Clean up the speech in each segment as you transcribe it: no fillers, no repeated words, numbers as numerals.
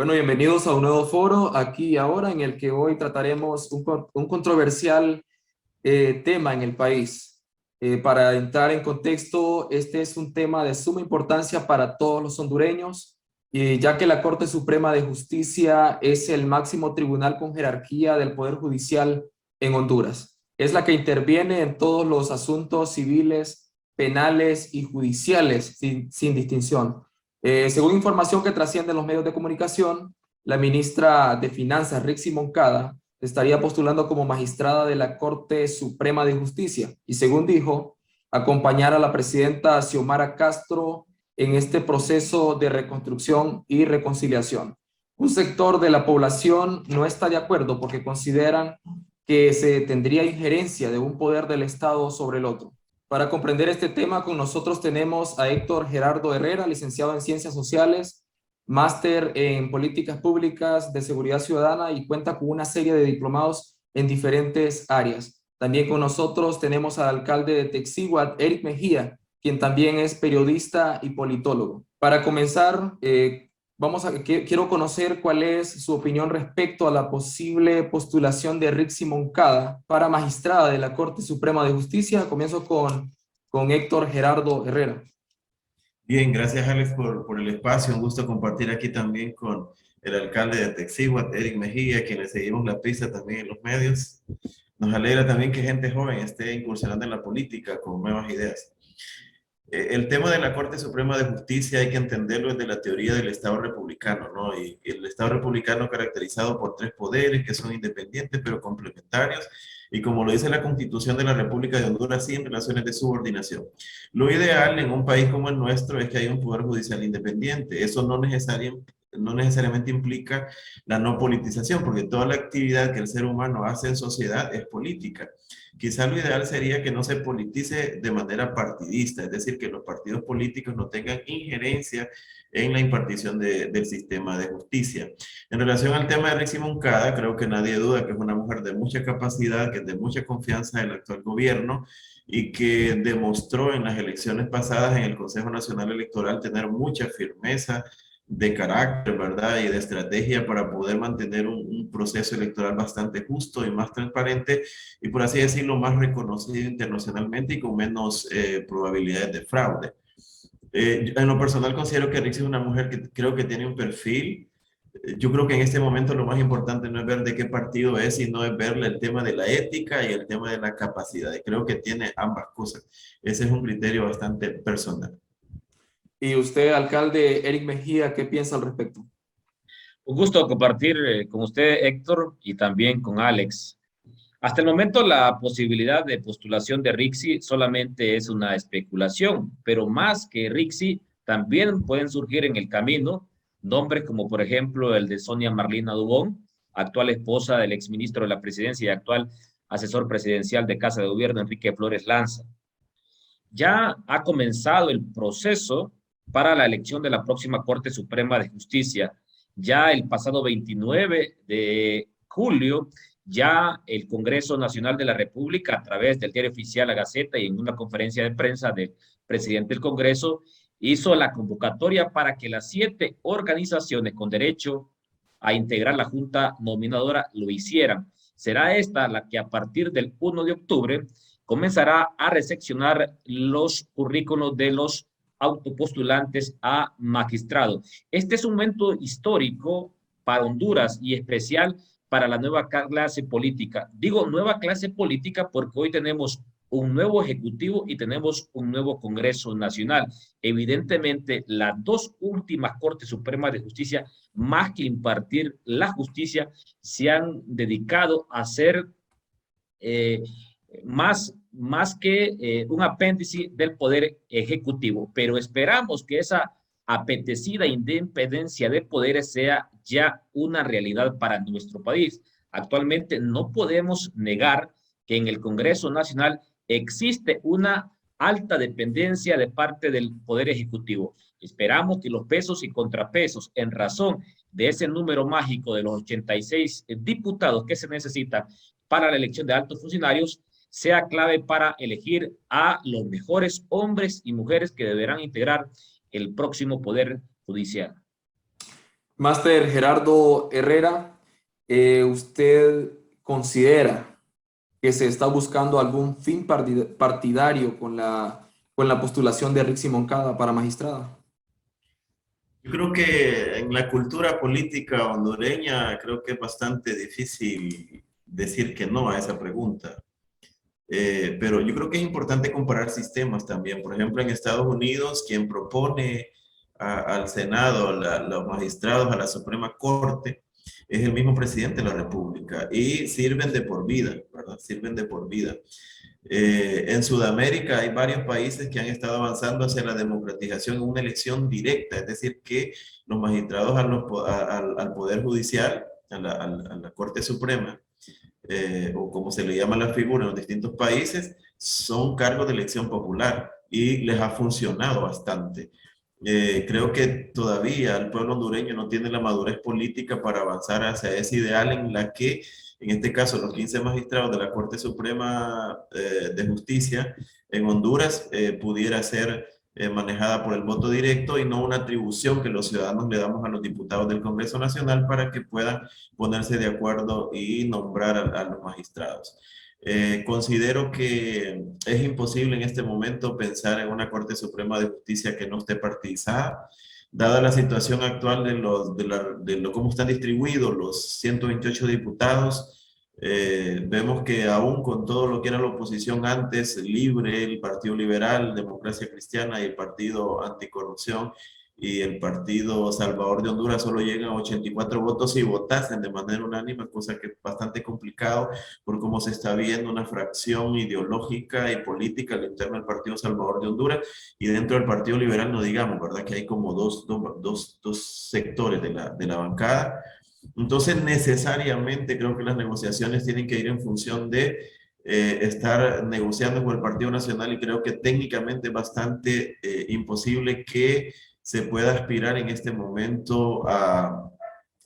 Bueno, bienvenidos a un nuevo foro aquí y ahora en el que hoy trataremos un controversial tema en el país. Para entrar en contexto, este es un tema de suma importancia para todos los hondureños, ya que la Corte Suprema de Justicia es el máximo tribunal con jerarquía del Poder Judicial en Honduras. Es la que interviene en todos los asuntos civiles, penales y judiciales sin distinción. Según información que trasciende en los medios de comunicación, la ministra de Finanzas, Rixy Moncada, estaría postulando como magistrada de la Corte Suprema de Justicia y, según dijo, acompañar a la presidenta Xiomara Castro en este proceso de reconstrucción y reconciliación. Un sector de la población no está de acuerdo porque consideran que se tendría injerencia de un poder del Estado sobre el otro. Para comprender este tema, con nosotros tenemos a Héctor Gerardo Herrera, licenciado en Ciencias Sociales, máster en Políticas Públicas de Seguridad Ciudadana y cuenta con una serie de diplomados en diferentes áreas. También con nosotros tenemos al alcalde de Texíhuatl, Eric Mejía, quien también es periodista y politólogo. Para comenzar, quiero conocer cuál es su opinión respecto a la posible postulación de Rixy Moncada para magistrada de la Corte Suprema de Justicia. Comienzo con Héctor Gerardo Herrera. Bien, gracias Alex por el espacio. Un gusto compartir aquí también con el alcalde de Texíhuatl, Eric Mejía, quien le seguimos la pista también en los medios. Nos alegra también que gente joven esté incursionando en la política con nuevas ideas. El tema de la Corte Suprema de Justicia hay que entenderlo desde la teoría del Estado republicano, ¿no? Y el Estado republicano caracterizado por tres poderes que son independientes pero complementarios y, como lo dice la Constitución de la República de Honduras, sin relaciones de subordinación. Lo ideal en un país como el nuestro es que haya un poder judicial independiente. Eso no necesariamente implica la no politización, porque toda la actividad que el ser humano hace en sociedad es política. Quizá lo ideal sería que no se politice de manera partidista, es decir, que los partidos políticos no tengan injerencia en la impartición del sistema de justicia. En relación al tema de Rixy Moncada, creo que nadie duda que es una mujer de mucha capacidad, que es de mucha confianza del actual gobierno y que demostró en las elecciones pasadas en el Consejo Nacional Electoral tener mucha firmeza de carácter, ¿verdad? Y de estrategia para poder mantener un proceso electoral bastante justo y más transparente y, por así decirlo, más reconocido internacionalmente y con menos probabilidades de fraude. En lo personal considero que Rixy es una mujer que creo que tiene un perfil. Yo creo que en este momento lo más importante no es ver de qué partido es, sino es verle el tema de la ética y el tema de la capacidad. Y creo que tiene ambas cosas. Ese es un criterio bastante personal. Y usted, alcalde Eric Mejía, ¿qué piensa al respecto? Un gusto compartir con usted, Héctor, y también con Alex. Hasta el momento, la posibilidad de postulación de Rixy solamente es una especulación, pero más que Rixy, también pueden surgir en el camino nombres como, por ejemplo, el de Sonia Marlina Dubón, actual esposa del exministro de la Presidencia y actual asesor presidencial de Casa de Gobierno, Enrique Flores Lanza. Ya ha comenzado el proceso para la elección de la próxima Corte Suprema de Justicia. Ya el pasado 29 de julio, ya el Congreso Nacional de la República, a través del diario oficial La Gaceta y en una conferencia de prensa del presidente del Congreso, hizo la convocatoria para que las 7 organizaciones con derecho a integrar la Junta Nominadora lo hicieran. Será esta la que a partir del 1 de octubre comenzará a recepcionar los currículos de los autopostulantes a magistrado. Este es un momento histórico para Honduras y especial para la nueva clase política. Digo nueva clase política porque hoy tenemos un nuevo ejecutivo y tenemos un nuevo Congreso Nacional. Evidentemente, las dos últimas Cortes Supremas de Justicia, más que impartir la justicia, se han dedicado a hacer más que un apéndice del Poder Ejecutivo, pero esperamos que esa apetecida independencia de poderes sea ya una realidad para nuestro país. Actualmente no podemos negar que en el Congreso Nacional existe una alta dependencia de parte del Poder Ejecutivo. Esperamos que los pesos y contrapesos, en razón de ese número mágico de los 86 diputados que se necesitan para la elección de altos funcionarios, sea clave para elegir a los mejores hombres y mujeres que deberán integrar el próximo Poder Judicial. Máster Gerardo Herrera, ¿usted considera que se está buscando algún fin partidario con la postulación de Rixi Moncada para magistrada? Yo creo que en la cultura política hondureña creo que es bastante difícil decir que no a esa pregunta. Pero yo creo que es importante comparar sistemas también. Por ejemplo, en Estados Unidos, quien propone al Senado, los magistrados, a la Suprema Corte, es el mismo presidente de la República y sirven de por vida, ¿verdad? Sirven de por vida. En Sudamérica hay varios países que han estado avanzando hacia la democratización en una elección directa, es decir, que los magistrados al Poder Judicial, a la Corte Suprema, o como se le llama la figura en los distintos países, son cargos de elección popular y les ha funcionado bastante. Creo que todavía el pueblo hondureño no tiene la madurez política para avanzar hacia ese ideal en la que, en este caso, los 15 magistrados de la Corte Suprema de Justicia en Honduras pudiera ser manejada por el voto directo y no una atribución que los ciudadanos le damos a los diputados del Congreso Nacional para que puedan ponerse de acuerdo y nombrar a los magistrados. Considero que es imposible en este momento pensar en una Corte Suprema de Justicia que no esté partidizada, dada la situación actual de cómo están distribuidos los 128 diputados. Vemos que aún con todo lo que era la oposición antes, Libre, el Partido Liberal, Democracia Cristiana y el Partido Anticorrupción, y el Partido Salvador de Honduras solo llegan a 84 votos y votasen de manera unánime, cosa que es bastante complicado por cómo se está viendo una fracción ideológica y política al interno del Partido Salvador de Honduras y dentro del Partido Liberal no digamos, ¿verdad? Que hay como dos sectores de la bancada. Entonces necesariamente creo que las negociaciones tienen que ir en función de estar negociando con el Partido Nacional y creo que técnicamente es bastante imposible que se pueda aspirar en este momento a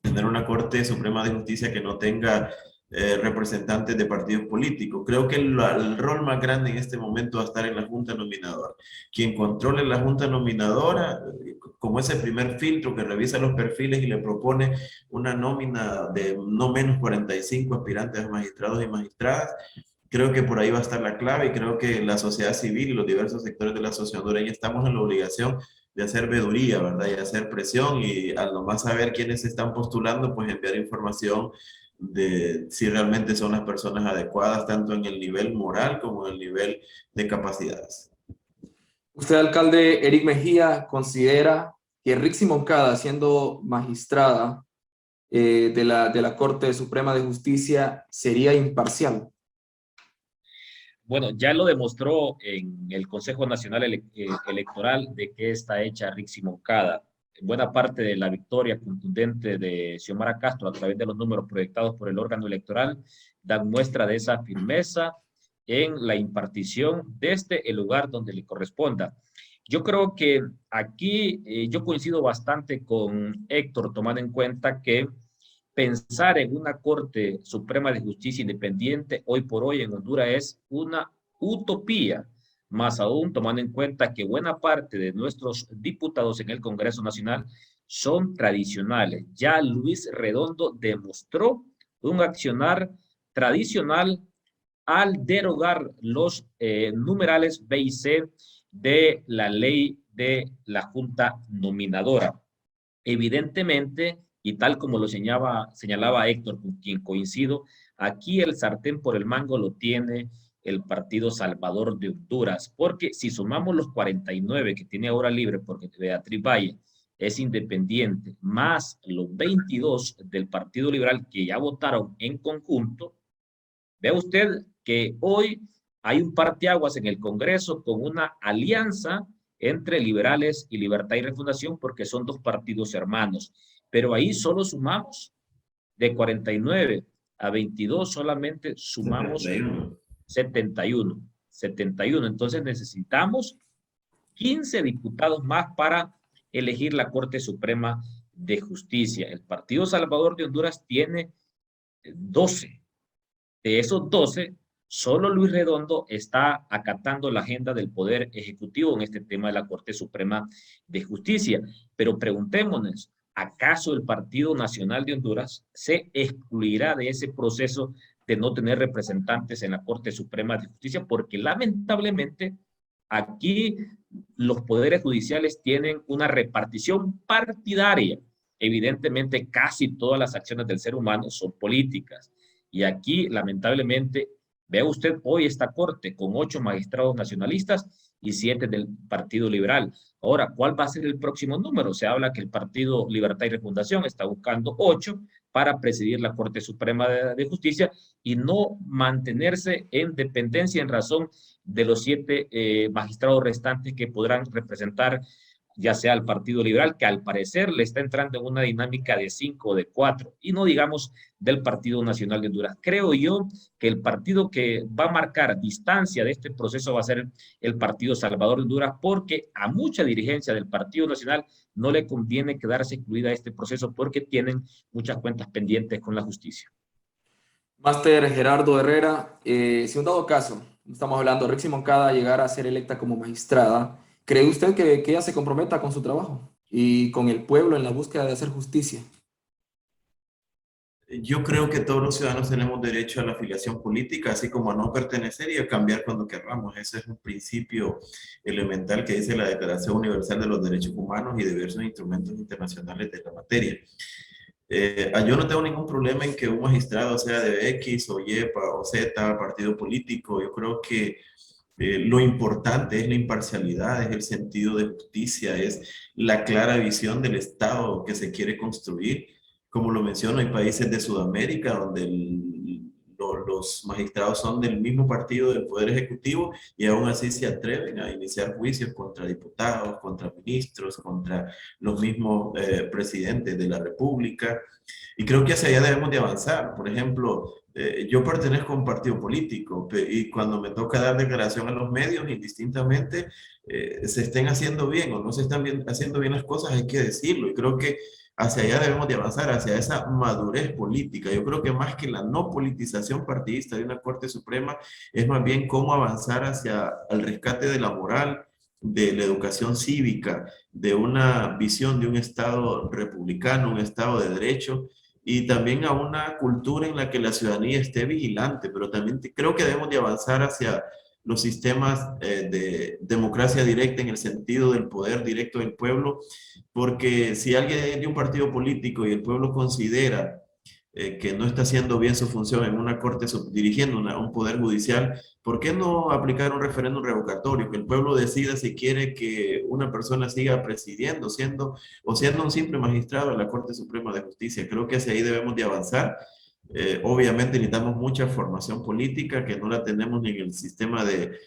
tener una Corte Suprema de Justicia que no tenga representantes de partidos políticos. Creo que el rol más grande en este momento va a estar en la Junta Nominadora. Quien controle la Junta Nominadora, como ese primer filtro que revisa los perfiles y le propone una nómina de no menos 45 aspirantes a magistrados y magistradas, creo que por ahí va a estar la clave y creo que la sociedad civil y los diversos sectores de la sociedad hondureña estamos en la obligación de hacer veeduría, ¿verdad? Y hacer presión y al nomás saber quiénes se están postulando, pues enviar información de si realmente son las personas adecuadas, tanto en el nivel moral como en el nivel de capacidades. ¿Usted, alcalde Eric Mejía, considera que Rixi Moncada, siendo magistrada de la Corte Suprema de Justicia, sería imparcial? Bueno, ya lo demostró en el Consejo Nacional Electoral de que está hecha Rixi Moncada. Buena parte de la victoria contundente de Xiomara Castro a través de los números proyectados por el órgano electoral dan muestra de esa firmeza en la impartición desde el lugar donde le corresponda. Yo creo que aquí yo coincido bastante con Héctor, tomando en cuenta que pensar en una Corte Suprema de Justicia independiente hoy por hoy en Honduras es una utopía, más aún tomando en cuenta que buena parte de nuestros diputados en el Congreso Nacional son tradicionales. Ya Luis Redondo demostró un accionar tradicional al derogar los numerales B y C de la ley de la Junta Nominadora. Evidentemente, y tal como lo señalaba Héctor, con quien coincido, aquí el sartén por el mango lo tiene el Partido Salvador de Honduras, porque si sumamos los 49 que tiene ahora libre, porque Beatriz Valle es independiente, más los 22 del Partido Liberal que ya votaron en conjunto, vea usted que hoy hay un parteaguas en el Congreso con una alianza entre liberales y Libertad y Refundación porque son dos partidos hermanos. Pero ahí solo sumamos de 49 a 22, solamente sumamos 71. 71. Entonces necesitamos 15 diputados más para elegir la Corte Suprema de Justicia. El Partido Salvador de Honduras tiene 12. De esos 12, solo Luis Redondo está acatando la agenda del Poder Ejecutivo en este tema de la Corte Suprema de Justicia. Pero preguntémonos, ¿acaso el Partido Nacional de Honduras se excluirá de ese proceso de no tener representantes en la Corte Suprema de Justicia? Porque lamentablemente aquí los poderes judiciales tienen una repartición partidaria. Evidentemente, casi todas las acciones del ser humano son políticas. Y aquí, lamentablemente, vea usted hoy esta corte con 8 magistrados nacionalistas y 7 del Partido Liberal. Ahora, ¿cuál va a ser el próximo número? Se habla que el Partido Libertad y Refundación está buscando 8 para presidir la Corte Suprema de Justicia y no mantenerse en dependencia en razón de los 7 magistrados restantes que podrán representar ya sea al Partido Liberal, que al parecer le está entrando en una dinámica de 5 o de 4, y no digamos del Partido Nacional de Honduras. Creo yo que el partido que va a marcar distancia de este proceso va a ser el Partido Salvador de Honduras, porque a mucha dirigencia del Partido Nacional no le conviene quedarse excluida de este proceso porque tienen muchas cuentas pendientes con la justicia. Máster Gerardo Herrera, si un dado caso, estamos hablando de Rixi Moncada llegar a ser electa como magistrada, ¿cree usted que ella se comprometa con su trabajo y con el pueblo en la búsqueda de hacer justicia? Yo creo que todos los ciudadanos tenemos derecho a la afiliación política, así como a no pertenecer y a cambiar cuando querramos. Ese es un principio elemental que dice la Declaración Universal de los Derechos Humanos y diversos instrumentos internacionales de la materia. Yo no tengo ningún problema en que un magistrado sea de X o Y o Z, partido político. Yo creo que lo importante es la imparcialidad, es el sentido de justicia, es la clara visión del Estado que se quiere construir. Como lo menciono, hay países de Sudamérica donde los magistrados son del mismo partido del Poder Ejecutivo y aún así se atreven a iniciar juicios contra diputados, contra ministros, contra los mismos presidentes de la República. Y creo que hacia allá debemos de avanzar. Por ejemplo, yo pertenezco a un partido político y cuando me toca dar declaración a los medios, indistintamente se estén haciendo bien o no se están haciendo bien las cosas, hay que decirlo. Y creo que hacia allá debemos de avanzar, hacia esa madurez política. Yo creo que más que la no politización partidista de una Corte Suprema, es más bien cómo avanzar hacia el rescate de la moral, de la educación cívica, de una visión de un Estado republicano, un Estado de derecho, y también a una cultura en la que la ciudadanía esté vigilante, pero también creo que debemos de avanzar hacia los sistemas de democracia directa en el sentido del poder directo del pueblo, porque si alguien es de un partido político y el pueblo considera que no está haciendo bien su función en una corte, dirigiendo un poder judicial, ¿por qué no aplicar un referéndum revocatorio? Que el pueblo decida si quiere que una persona siga presidiendo, siendo un simple magistrado de la Corte Suprema de Justicia. Creo que hacia ahí debemos de avanzar. Obviamente necesitamos mucha formación política que no la tenemos ni en el sistema de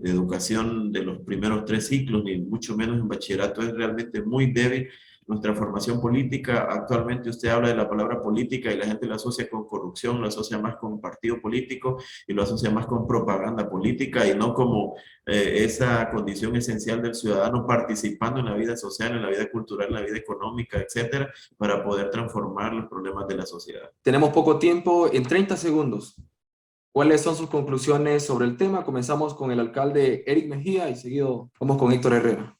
educación de los primeros 3 ciclos, ni mucho menos en bachillerato. Es realmente muy débil nuestra formación política. Actualmente usted habla de la palabra política y la gente lo asocia con corrupción, lo asocia más con partido político y lo asocia más con propaganda política y no como esa condición esencial del ciudadano participando en la vida social, en la vida cultural, en la vida económica, etcétera, para poder transformar los problemas de la sociedad. Tenemos poco tiempo, en 30 segundos. ¿Cuáles son sus conclusiones sobre el tema? Comenzamos con el alcalde Eric Mejía y seguido vamos con Héctor Herrera.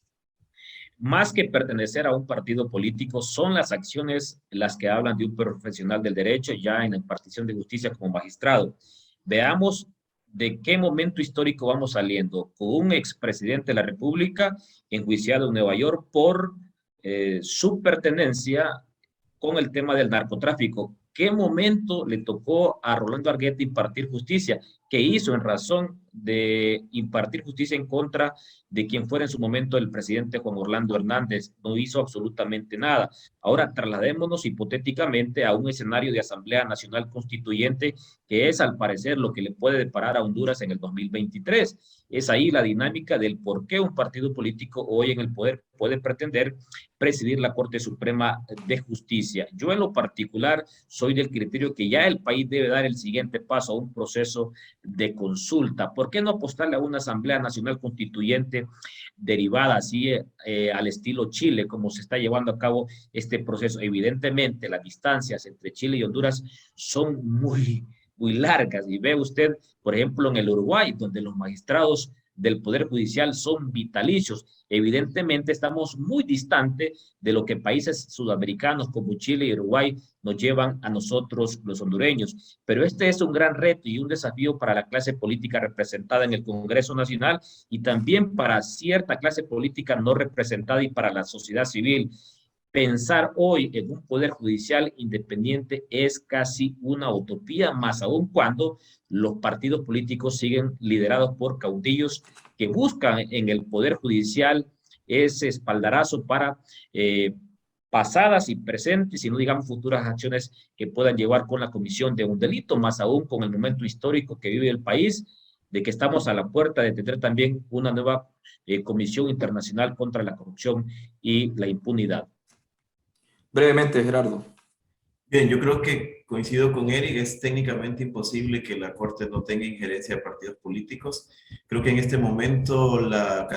Más que pertenecer a un partido político, son las acciones las que hablan de un profesional del derecho ya en la impartición de justicia como magistrado. Veamos de qué momento histórico vamos saliendo, con un expresidente de la República enjuiciado en Nueva York por su pertenencia con el tema del narcotráfico. ¿Qué momento le tocó a Rolando Arguete impartir justicia? ¿Qué hizo en razón de impartir justicia en contra de quien fuera en su momento el presidente Juan Orlando Hernández? No hizo absolutamente nada. Ahora trasladémonos hipotéticamente a un escenario de Asamblea Nacional Constituyente, que es al parecer lo que le puede deparar a Honduras en el 2023. Es ahí la dinámica del por qué un partido político hoy en el poder puede pretender presidir la Corte Suprema de Justicia. Yo en lo particular soy del criterio que ya el país debe dar el siguiente paso a un proceso de consulta. ¿Por qué no apostarle a una Asamblea Nacional Constituyente derivada así al estilo Chile, como se está llevando a cabo este proceso? Evidentemente, las distancias entre Chile y Honduras son muy largas. Y ve usted, por ejemplo, en el Uruguay, donde los magistrados del Poder Judicial son vitalicios. Evidentemente estamos muy distantes de lo que países sudamericanos como Chile y Uruguay nos llevan a nosotros los hondureños. Pero este es un gran reto y un desafío para la clase política representada en el Congreso Nacional y también para cierta clase política no representada y para la sociedad civil. Pensar hoy en un poder judicial independiente es casi una utopía, más aún cuando los partidos políticos siguen liderados por caudillos que buscan en el poder judicial ese espaldarazo para pasadas y presentes, y no digamos futuras acciones que puedan llevar con la comisión de un delito, más aún con el momento histórico que vive el país, de que estamos a la puerta de tener también una nueva Comisión Internacional contra la Corrupción y la Impunidad. Brevemente, Gerardo. Bien, yo creo que coincido con Eric, es técnicamente imposible que la Corte no tenga injerencia de partidos políticos. Creo que en este momento la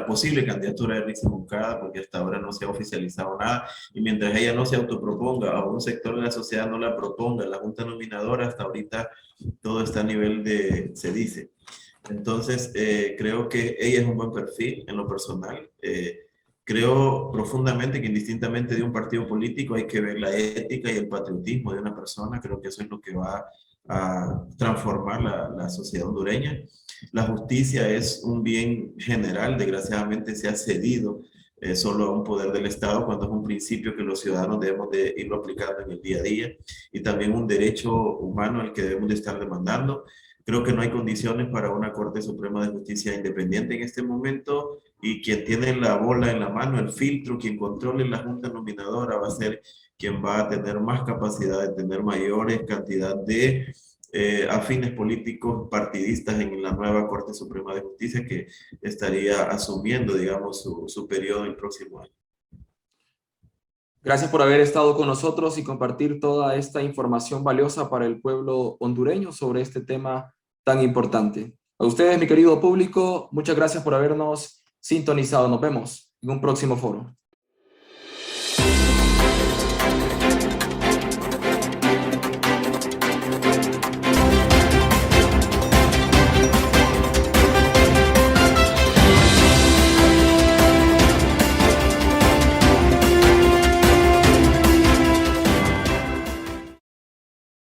posible candidatura de Rixi Moncada, porque hasta ahora no se ha oficializado nada, y mientras ella no se autoproponga o un sector de la sociedad no la proponga, la Junta Nominadora, hasta ahorita todo está a nivel de se dice. Entonces, creo que ella es un buen perfil en lo personal. Creo profundamente que indistintamente de un partido político hay que ver la ética y el patriotismo de una persona. Creo que eso es lo que va a transformar la sociedad hondureña. La justicia es un bien general, desgraciadamente se ha cedido solo a un poder del Estado cuando es un principio que los ciudadanos debemos de irlo aplicando en el día a día y también un derecho humano al que debemos de estar demandando. Creo que no hay condiciones para una Corte Suprema de Justicia independiente en este momento y quien tiene la bola en la mano, el filtro, quien controle la Junta Nominadora va a ser quien va a tener más capacidad de tener mayores cantidad de afines políticos partidistas en la nueva Corte Suprema de Justicia que estaría asumiendo, digamos, su periodo el próximo año. Gracias por haber estado con nosotros y compartir toda esta información valiosa para el pueblo hondureño sobre este tema tan importante. A ustedes, mi querido público, muchas gracias por habernos sintonizado. Nos vemos en un próximo foro.